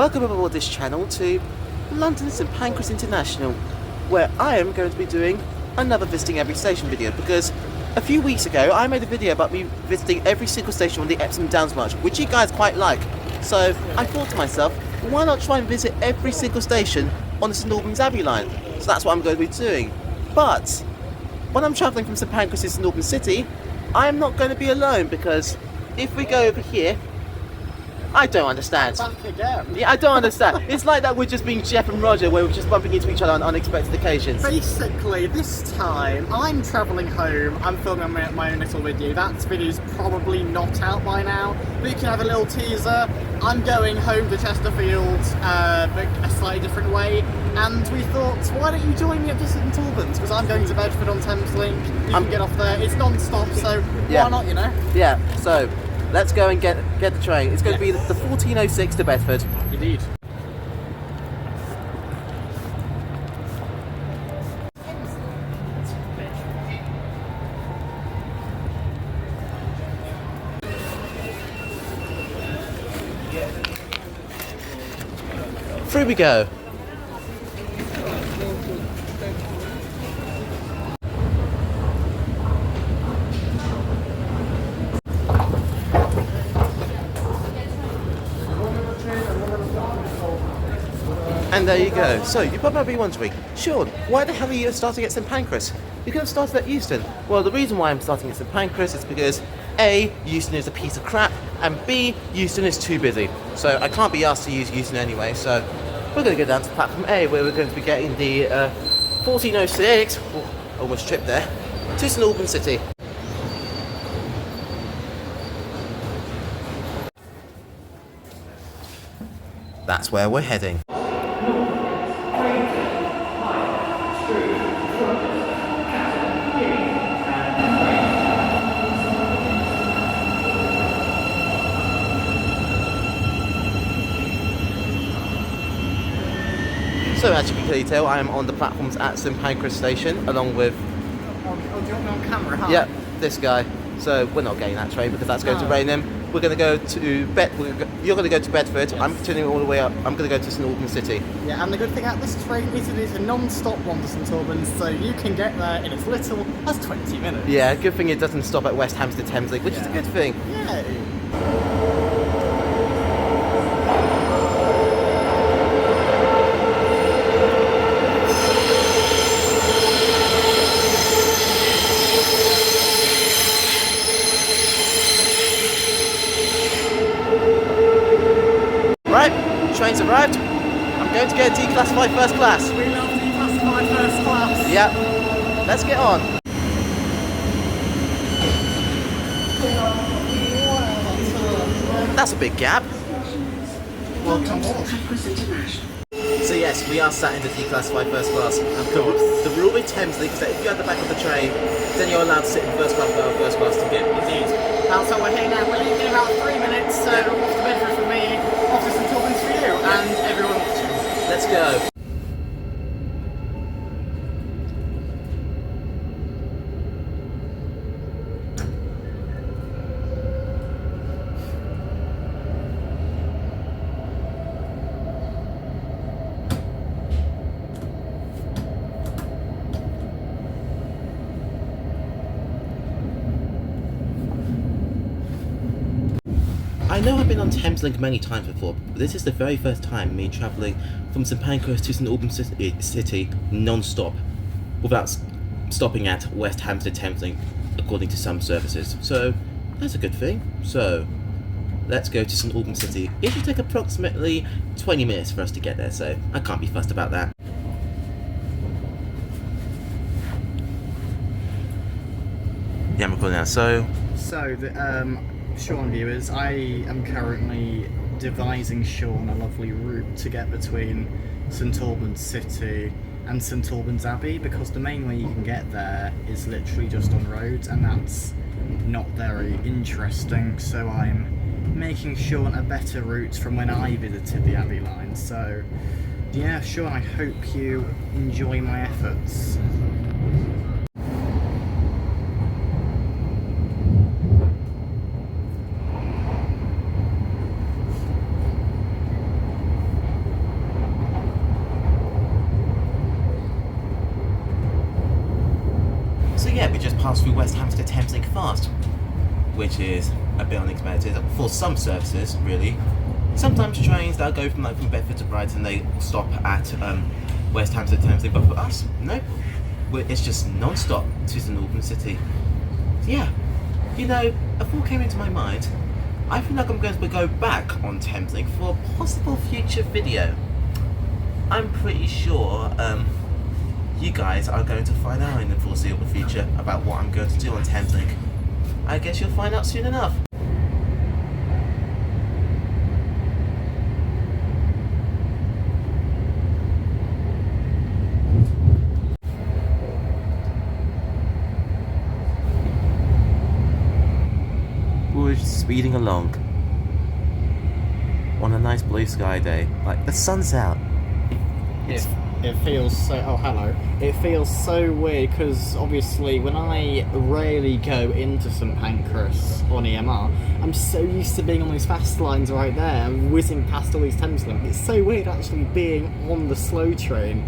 welcome aboard this channel to London St Pancras International, where I am going to be doing another visiting every station video, because a few weeks ago I made a video about me visiting every single station on the Epsom Downs March, which you guys quite like. So I thought to myself, why not try and visit every single station on the St Albans Abbey Line? So that's what I'm going to be doing. But when I'm travelling from St Pancras to St Albans City, I'm not going to be alone, because if we go over here, I don't understand. Back again. Yeah, I don't understand. It's like that we're just being Jeff and Roger, where we're just bumping into each other on unexpected occasions. Basically, this time, I'm travelling home, I'm filming my own little video. That video's probably not out by now, but you can have a little teaser. I'm going home to Chesterfield, but a slightly different way, and we thought, why don't you join me at St Albans? Because I'm going to Bedford on Thameslink, you can get off there, it's non-stop, so why not, you know? Yeah, so let's go and get the train. It's going to be the 1406 to Bedford. Indeed. Through we go. And there you go. So you're probably wondering, Sean, why the hell are you starting at St Pancras? You could have started at Euston. Well, the reason why I'm starting at St Pancras is because A, Euston is a piece of crap, and B, Euston is too busy. So I can't be asked to use Euston anyway, so we're going to go down to platform A, where we're going to be getting the 1406, almost tripped there, to St Albans City. That's where we're heading. So as you can clearly tell, I am on the platforms at St Pancras Station, along with... Oh, do you want me on camera, huh? Yeah, this guy. So we're not getting that train because that's going to rain him. We're going to go to you're going to go to Bedford. Yes. I'm continuing all the way up. I'm going to go to St Albans City. Yeah, and the good thing about this train is it is a non-stop one to St Albans, so you can get there in as little as 20 minutes. Yeah, good thing it doesn't stop at West Hampstead Thameslink, which is a good thing. Yeah. Right, train's arrived. I'm going to get declassified first class. We love declassified first class. Yeah, let's get on. That's a big gap. Welcome on. So yes, we are sat in the declassified first class. The rule with Thameslink is that if you're at the back of the train, then you're allowed to sit in first class without a first class ticket. Indeed. So we're here now. We're leaving in about 3 minutes. So off to Bedford for me, off to St Albans for you, and everyone watching. Let's go. I know I've been on Thameslink many times before, but this is the very first time me travelling from St Pancras to St Albans City non-stop, without stopping at West Hampstead Thameslink, according to some services. So that's a good thing. So let's go to St Albans City. It should take approximately 20 minutes for us to get there, so I can't be fussed about that. Yeah, I'm recording now. So Sean viewers, I am currently devising Sean a lovely route to get between St Albans City and St Albans Abbey, because the main way you can get there is literally just on roads, and that's not very interesting, so I'm making Sean a better route from when I visited the Abbey Line. So yeah, Sean, I hope you enjoy my efforts. we just passed through West Hampstead Thameslink Fast, which is a bit unexpected for some services, really. Sometimes trains that go from Bedford to Brighton, they stop at West Hampstead Thameslink, but for us, nope. It's just non-stop to St Albans City. So yeah, you know, a thought came into my mind. I feel like I'm going to go back on Thameslink for a possible future video. I'm pretty sure you guys are going to find out in the foreseeable future about what I'm going to do on Thameslink. I guess you'll find out soon enough. We're speeding along on a nice blue sky day. Like, the sun's out. It feels so... Oh, hello. It feels so weird because obviously when I rarely go into St Pancras on EMR, I'm so used to being on these fast lines right there and whizzing past all these Thameslink. It's so weird actually being on the slow train.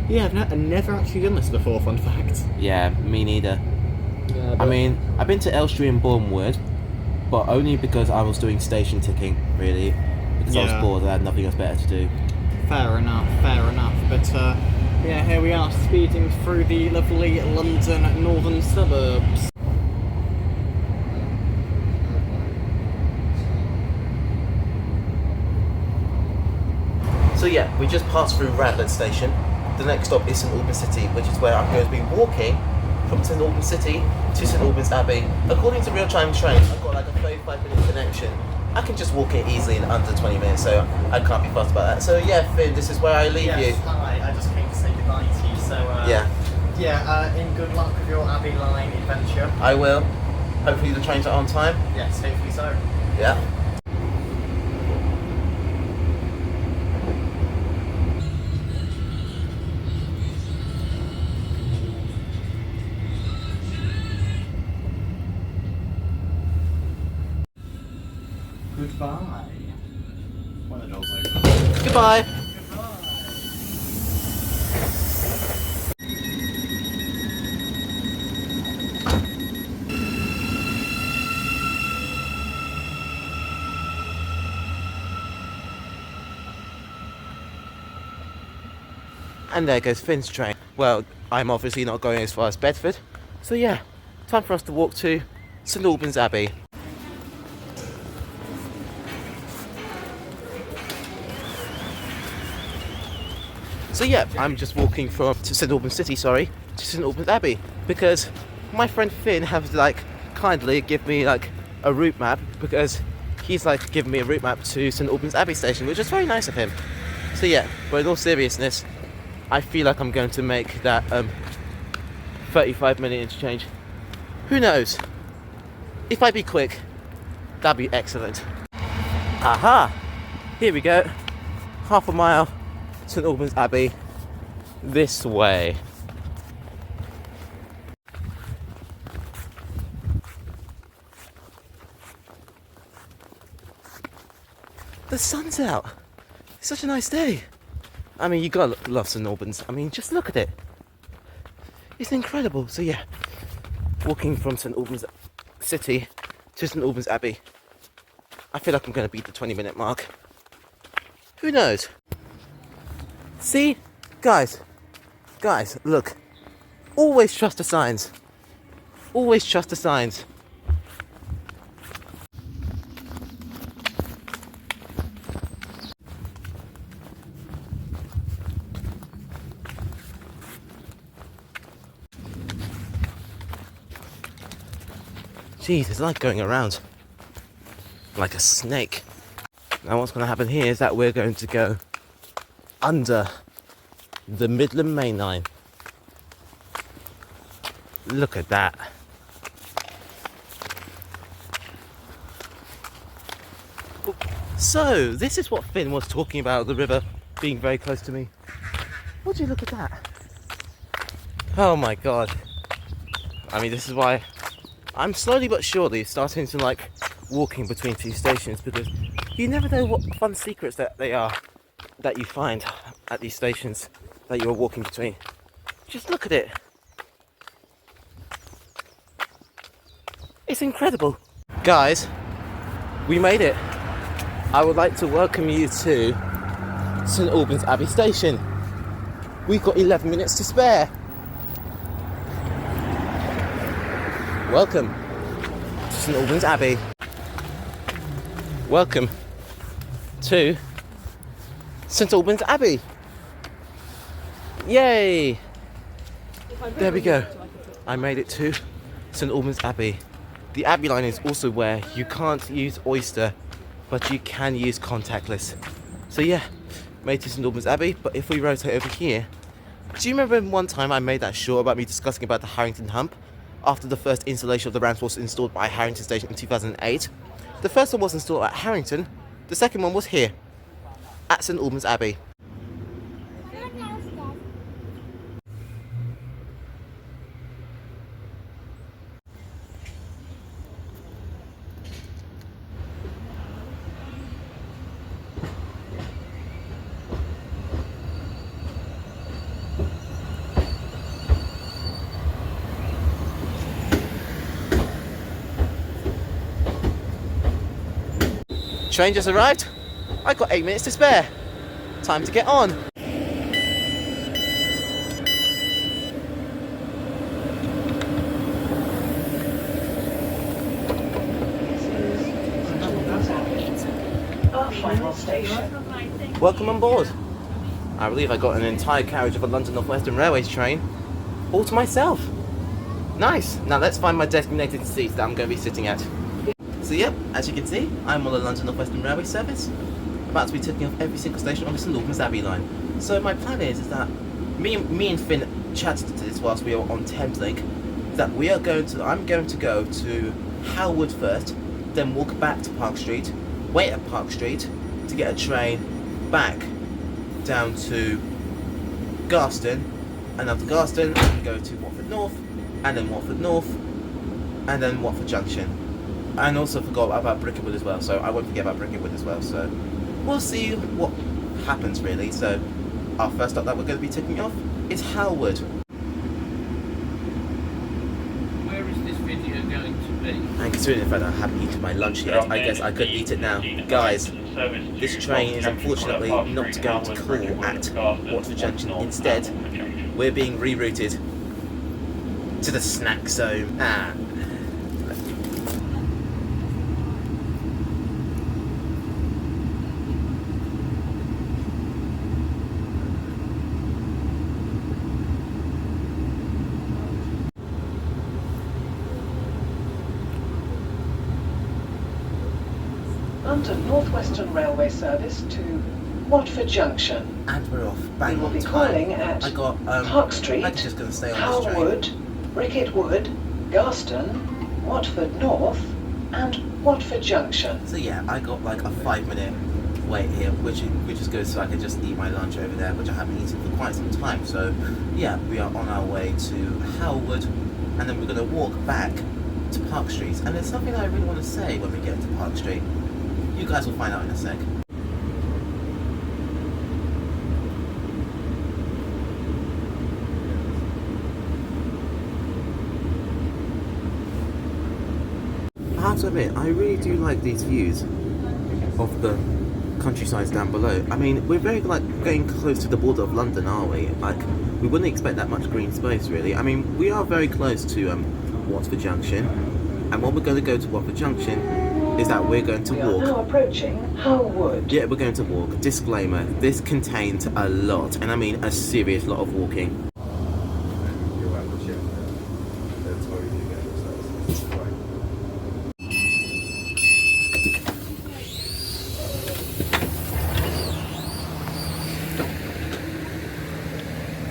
Yeah, I've never actually done this before, fun fact. Yeah, me neither. Yeah, I mean, I've been to Elstree and Bournemouth, but only because I was doing station ticking, really. Because I was bored and I had nothing else better to do. Fair enough. But yeah, here we are, speeding through the lovely London northern suburbs. So yeah, we just passed through Radlett Station. The next stop is St Albans City, which is where I'm going to be walking from St Albans City to St Albans Abbey. According to real-time train, I've got like a 35-minute connection. I can just walk it easily in under 20 minutes, so I can't be fussed about that. So yeah, Finn, this is where I leave you. Hi, I just came to say goodbye to you, so in good luck with your Abbey Line adventure. I will. Hopefully the trains are on time. Yes, hopefully so. Yeah. Goodbye. When the door's open. Goodbye. And there goes Finn's train. Well, I'm obviously not going as far as Bedford. So yeah, time for us to walk to St Albans Abbey. So yeah, I'm just walking from St Albans City, to St Albans Abbey, because my friend Finn has kindly give me a route map, because he's given me a route map to St Albans Abbey station, which is very nice of him. So yeah, but in all seriousness, I feel like I'm going to make that 35-minute interchange. Who knows? If I be quick, that'd be excellent. Aha! Here we go. Half a mile. St Albans Abbey, this way. The sun's out. It's such a nice day. I mean, you gotta love St Albans. I mean, just look at it. It's incredible. So yeah, walking from St Albans City to St Albans Abbey. I feel like I'm gonna beat the 20-minute mark. Who knows? See? Guys, look. Always trust the signs. Always trust the signs. Jeez, it's like going around like a snake. Now what's going to happen here is that we're going to go under the Midland Main Line. Look at that. So, this is what Finn was talking about, the river being very close to me. Would you look at that? Oh my god. I mean, this is why I'm slowly but surely starting to walking between two stations, because you never know what fun secrets that they are that you find at these stations that you're walking between. Just look at it. It's incredible. Guys, we made it. I would like to welcome you to St Albans Abbey Station. We've got 11 minutes to spare. Welcome to St Albans Abbey. Welcome to St Albans Abbey. Yay! There we go. I made it to St Albans Abbey. The Abbey Line is also where you can't use Oyster, but you can use contactless. So yeah, made it to St Albans Abbey. But if we rotate over here, do you remember one time I made that short about me discussing about the Harrington Hump after the first installation of the ramps was installed by Harrington Station in 2008? The first one was installed at Harrington. The second one was here at St Albans Abbey. Train just arrived. I got 8 minutes to spare. Time to get on. Our final station. Welcome on board. I believe I got an entire carriage of a London North Western Railways train all to myself. Nice. Now let's find my designated seat that I'm going to be sitting at. So yep, as you can see, I'm on the London North Western Railway service, about to be taking off every single station on the St Albans Abbey Line. So my plan is that me and Finn chatted to this whilst we were on Thameslink, that I'm going to go to Howard first, then walk back to Park Street, wait at Park Street to get a train back down to Garston, and after Garston go to Watford North, and then Watford North, and then Watford Junction. And also forgot about Brickywood as well, so I won't forget about Brickywood as well. So we'll see what happens really. So our first stop that we're going to be taking off is Howard. Where is this video going to be? And considering the fact that I haven't eaten my lunch yet, I guess I could eat it now. Guys, this train is unfortunately not going to call at Watford Junction. Instead, we're being rerouted to the snack zone. London North Western Railway service to Watford Junction. And we're off. We Bang will on be time. calling at I got Park Street, I'm just going to stay on this train. Howard, Bricket Wood, Garston, Watford North, and Watford Junction. So yeah, I got like a 5-minute wait here, which is good, so I can just eat my lunch over there, which I haven't eaten for quite some time. So yeah, we are on our way to Howard, and then we're going to walk back to Park Street. And there's something I really want to say when we get to Park Street. You guys will find out in a sec. I have to admit, I really do like these views of the countrysides down below. I mean, we're very like getting close to the border of London, aren't we? Like, we wouldn't expect that much green space, really. I mean, we are very close to Watford Junction, and when we're going to go to Watford Junction is that we're going to We are now walk. approaching Howard. Yeah, we're going to walk. Disclaimer, this contains a lot, and I mean a serious lot of walking.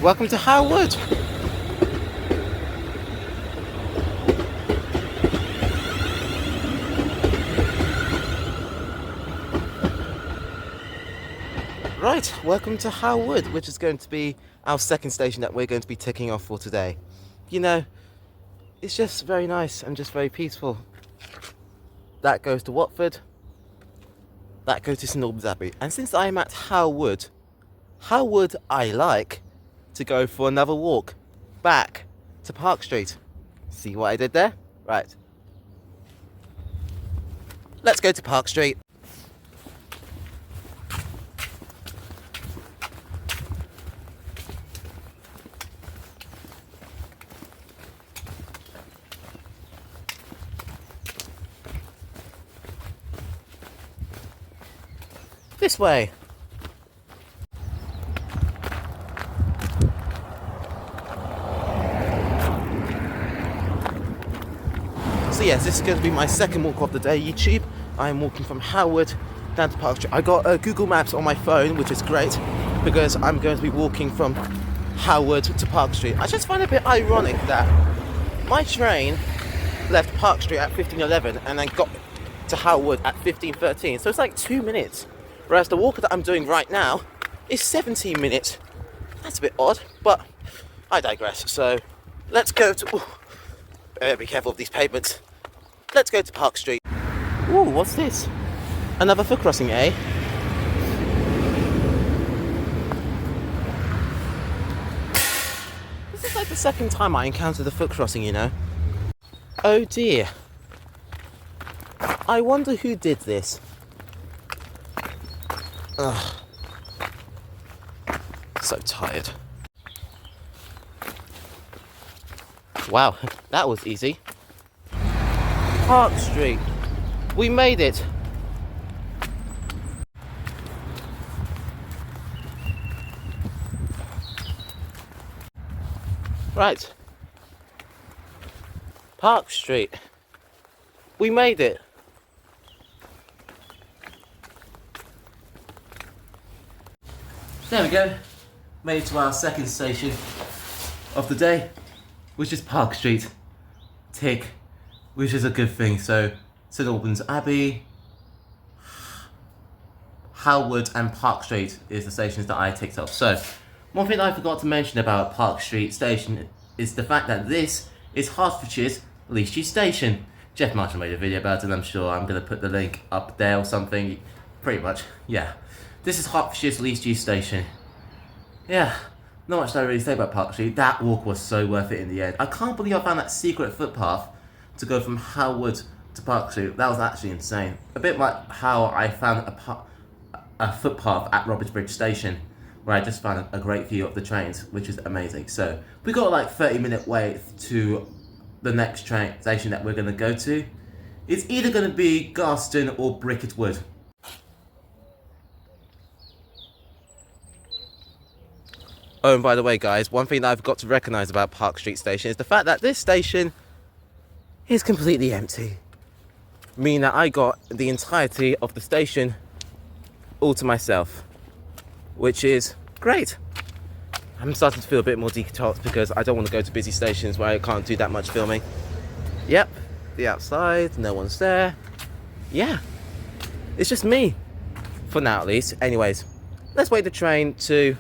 Welcome to Howard. Right, welcome to Howard, which is going to be our second station that we're going to be taking off for today. You know, it's just very nice and just very peaceful. That goes to Watford. That goes to St Albans Abbey. And since I'm at Howard, how would I like to go for another walk back to Park Street? See what I did there? Right. let's go to Park Street. This way. So yes, this is going to be my second walk of the day, YouTube. I am walking from Howard down to Park Street. I got Google Maps on my phone, which is great, because I'm going to be walking from Howard to Park Street. I just find it a bit ironic that my train left Park Street at 15:11 and then got to Howard at 15:13. So it's like 2 minutes. Whereas the walk that I'm doing right now is 17 minutes. That's a bit odd, but I digress. So let's go to... be careful of these pavements. Let's go to Park Street. Ooh, what's this? Another foot crossing, eh? This is like the second time I encountered a foot crossing, you know. Oh dear. I wonder who did this. Ugh. So tired. Wow, that was easy. Park Street. We made it. Right. Park Street. We made it. There we go. Made it to our second station of the day, which is Park Street. Tick, which is a good thing. So, St Albans Abbey, Howard and Park Street is the stations that I ticked off. So, one thing I forgot to mention about Park Street Station is the fact that this is Hertfordshire's least used station. Jeff Marshall made a video about it, and I'm sure I'm going to put the link up there or something. Pretty much, yeah. This is Hertfordshire's least used station. Yeah, not much to really say about Park Street. That walk was so worth it in the end. I can't believe I found that secret footpath to go from Howard to Park Street. That was actually insane. A bit like how I found a footpath at Roberts Bridge Station, where I just found a great view of the trains, which is amazing. So we got like 30-minute wait to the next train station that we're going to go to. It's either going to be Garston or Bricket Wood. Oh, and by the way, guys, one thing that I've got to recognise about Park Street Station is the fact that this station is completely empty. Meaning that I got the entirety of the station all to myself, which is great. I'm starting to feel a bit more detoxed because I don't want to go to busy stations where I can't do that much filming. Yep, the outside, no one's there. Yeah, it's just me, for now at least. Anyways, let's wait the train to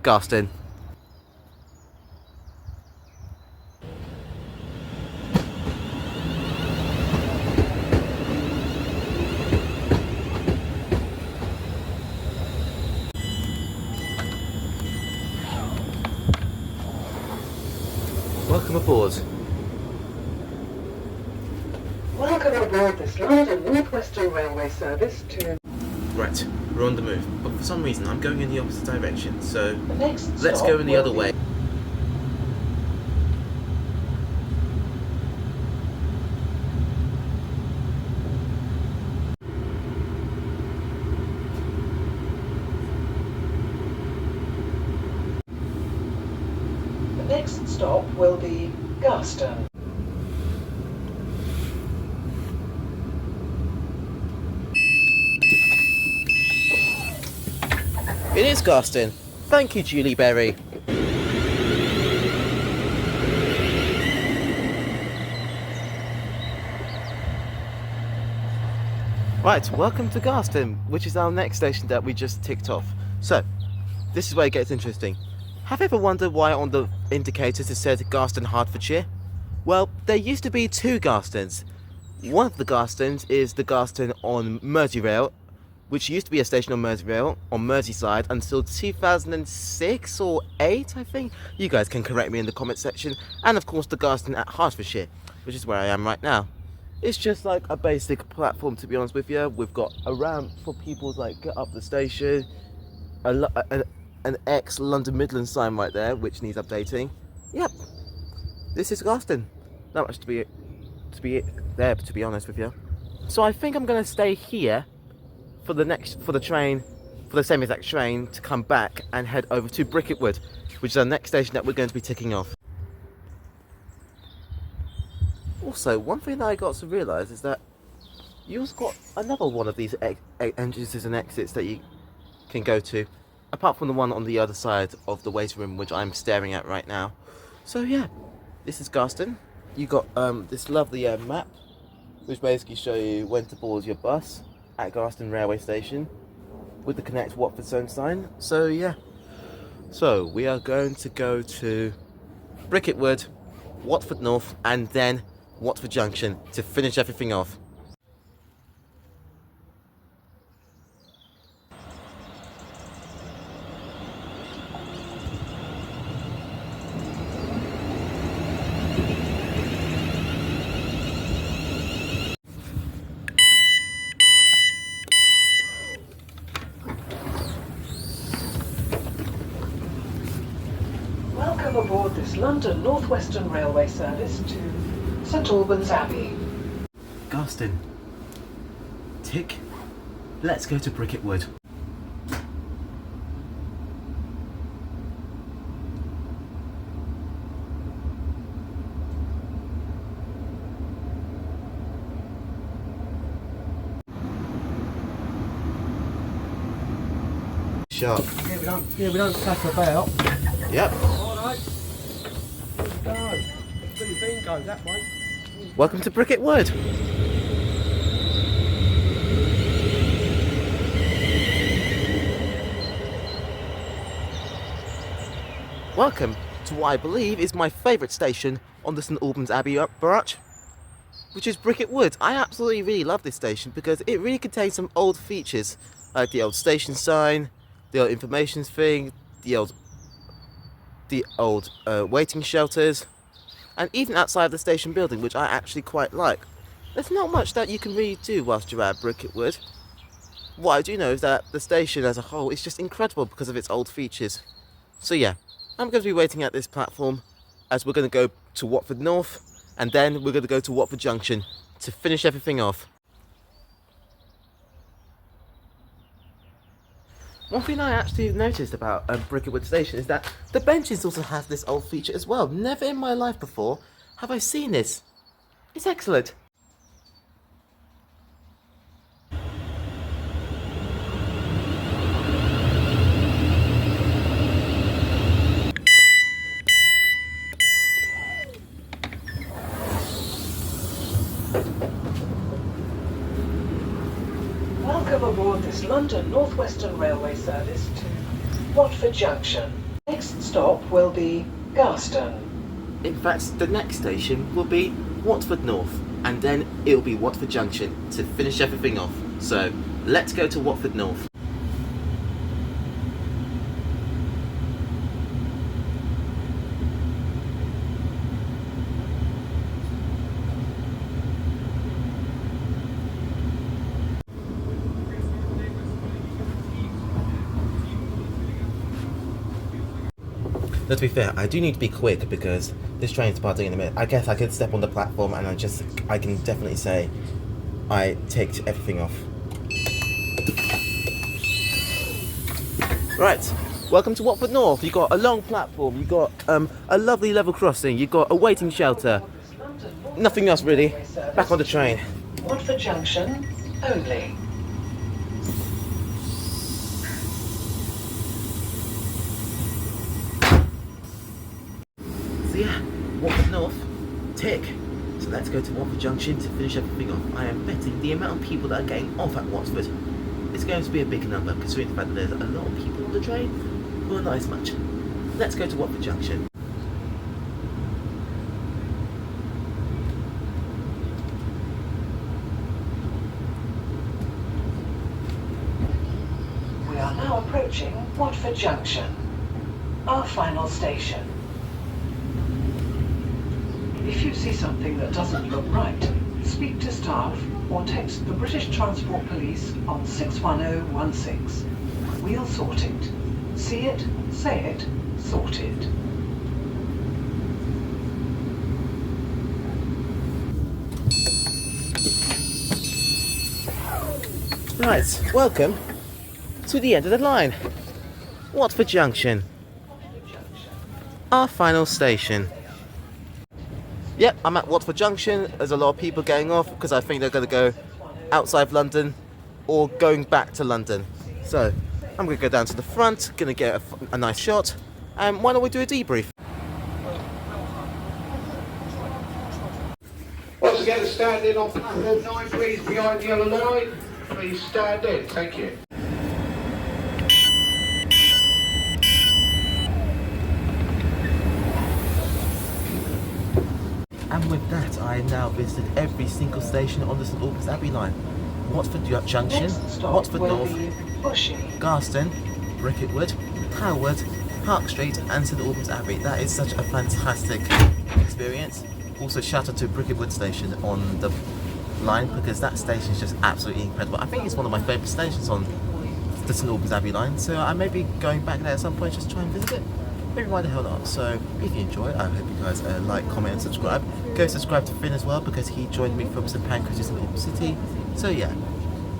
Garston. Welcome aboard. Welcome aboard this London Northwestern Railway service to... Right, we're on the move, but for some reason I'm going in the opposite direction, so The next let's stop go in the will other be- way. The next stop will be Garston. It is Garston. Thank you, Julie Berry. Right, welcome to Garston, which is our next station that we just ticked off. So, this is where it gets interesting. Have you ever wondered why on the indicators it said Garston, Hertfordshire? Well, there used to be two Garstons. One of the Garstons is the Garston on Merseyrail, which used to be a station on Merseyrail, on Merseyside, until 2006 or 8, I think. You guys can correct me in the comment section. And of course the Garston at Hertfordshire, which is where I am right now. It's just like a basic platform, to be honest with you. We've got a ramp for people to like get up the station, an ex-London Midland sign right there, which needs updating. Yep, this is Garston. Not much to be there, to be honest with you. So I think I'm gonna stay here for the same exact train to come back and head over to Bricketwood, which is our next station that we're going to be ticking off. Also, one thing that I got to realise is that you also got another one of these entrances and exits that you can go to, apart from the one on the other side of the waiting room, which I'm staring at right now. So yeah, this is Garston. You got this lovely map, which basically show you when to board your bus at Garston railway station with the Connect Watford Zone sign. So yeah, so we are going to go to Bricketwood, Watford North, and then Watford Junction to finish everything off. Welcome aboard this London North Western Railway service to St Albans Abbey. Garston. Tick. Let's go to Bricketwood. Sharp. Yeah, we don't faff about. Yep. Alright. Go. Billy Bean goes that way. Welcome to Bricketwood. Welcome to what I believe is my favourite station on the St Albans Abbey branch, which is Bricketwood. I absolutely really love this station because it really contains some old features, like the old station sign, the old information thing, the old waiting shelters, and even outside the station building, which I actually quite like. There's not much that you can really do whilst you're at Bricketwood. What I do know is that the station as a whole is just incredible because of its old features. So yeah, I'm going to be waiting at this platform as we're going to go to Watford North, and then we're going to go to Watford Junction to finish everything off. One thing I actually noticed about Bricketwood Station is that the benches also has this old feature as well. Never in my life before have I seen this. It's excellent. Welcome aboard this London North Western Railway service to Watford Junction. Next stop will be Garston. In fact, the next station will be Watford North, and then it'll be Watford Junction to finish everything off. So, let's go to Watford North. Now, to be fair, I do need to be quick because this train's departing in a minute. I guess I could step on the platform and I can definitely say I ticked everything off. Right, welcome to Watford North. You've got a long platform, you've got a lovely level crossing, you've got a waiting shelter. Nothing else really. Back on the train. Watford Junction only. So yeah, Watford North, tick. So let's go to Watford Junction to finish everything off. I am betting the amount of people that are getting off at Watford is going to be a big number, considering the fact that there's a lot of people on the train who are not as much. Let's go to Watford Junction. We are now approaching Watford Junction, our final station. If you see something that doesn't look right, speak to staff or text the British Transport Police on 61016. We'll sort it. See it, say it, sort it. Right, welcome to the end of the line. Watford Junction. Our final station. Yep, I'm at Watford Junction. There's a lot of people getting off because I think they're going to go outside of London or going back to London. So, I'm going to go down to the front, going to get a nice shot. And why don't we do a debrief? Once again, stand in on platform 9, please, behind the yellow line. Please stand in, thank you. And with that, I have now visited every single station on the St Albans Abbey Line. Watford Junction, Next stop Watford will North, be Bushy. Garston, Ricketwood, Howard, Park Street and St Albans Abbey. That is such a fantastic experience. Also shout out to Ricketwood station on the line because that station is just absolutely incredible. I think it's one of my favourite stations on the St Albans Abbey Line, so I may be going back there at some point just to try and visit it. Maybe why the hell not? So if you enjoy it, I hope you guys like, comment and subscribe. Go subscribe to Finn as well because he joined me from St Pancras in Albans City. So yeah,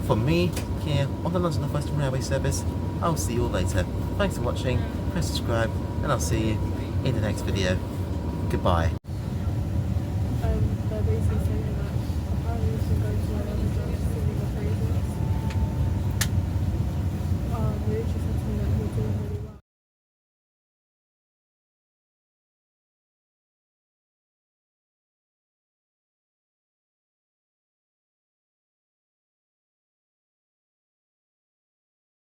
from me here on the London North Western Railway service, I'll see you all later. Thanks for watching, press subscribe and I'll see you in the next video. Goodbye.